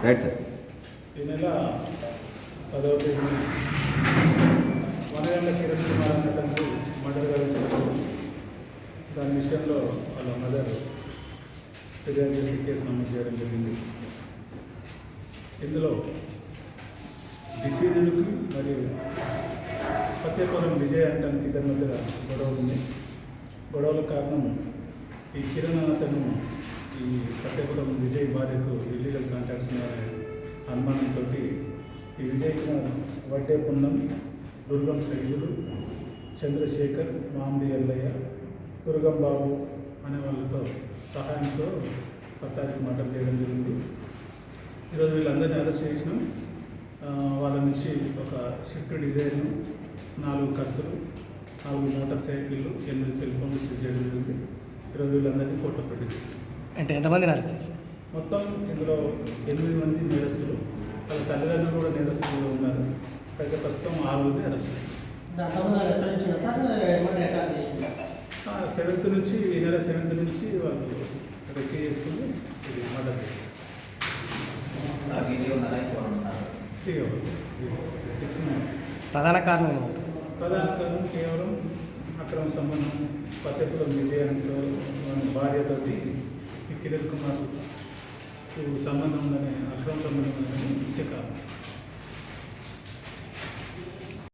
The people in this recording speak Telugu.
Right sir. ఈ నెల 10వ తేదీ వనగండ్ల కిరణ్ కుమార్ అనే తండ్రి మర్డర్ గారు దాని విషయంలో వాళ్ళ మదర్ ఫిర్యాదు చేసి కేసు నమోదు చేయడం జరిగింది. ఇందులో డిసీజుడికి మరియు ఫతేపురం విజయ్ అంటానికి ఇద్దరి మధ్య గొడవలు ఉంది. గొడవల కారణం ఈ కిరణ్ అతను ఈ ఫతేపురం విజయ్ భార్యకు ఇల్లీగల్ కాంటాక్ట్స్ ఉన్నాయనే అనుమానంతో ఈ విజయ్ కుమార్ వడ్డే పున్నం, దుర్గం సైదులు, చంద్రశేఖర్, మామిడి ఎల్లయ్య, దుర్గం బాబు అనే వాళ్ళతో సహాయంతో పత్తారికి మర్డర్ చేయడం జరిగింది. ఈరోజు వీళ్ళందరినీ అరెస్ట్ చేసినాం. వాళ్ళ నుంచి ఒక షిఫ్ట్ డిజైన్, 4 కత్తులు, 4 మోటార్ సైకిళ్ళు, 8 సెల్ ఫోన్లు సీజ్ చేయడం జరిగింది. ఈరోజు వీళ్ళందరినీ కోర్టులో పెట్టించారు. అంటే ఎంతమందిని అరెస్ట్ చేశారు? మొత్తం ఇందులో 8 మంది నేరస్తులు, వాళ్ళ తల్లిదండ్రులు కూడా నేరస్తులు ఉన్నారు. అయితే ప్రస్తుతం 6 మంది అరెస్ట్ చేశారు. 7th నుంచి ఈ నెల 7th నుంచి వాళ్ళు రెక్కి చేసుకుని ఇది మర్డర్ చేశారు. 6 months. ప్రధాన కారణం ఏమంటారు? ప్రధాన కారణం కేవలం అక్రమ సంబంధం. ఫతేపురం విజయంతో భార్యతోటి ఈ కిరణ్ కుమార్ సంబంధం ఉందని, అక్రమ సంబంధం ఉందని ముఖ్య కారణం.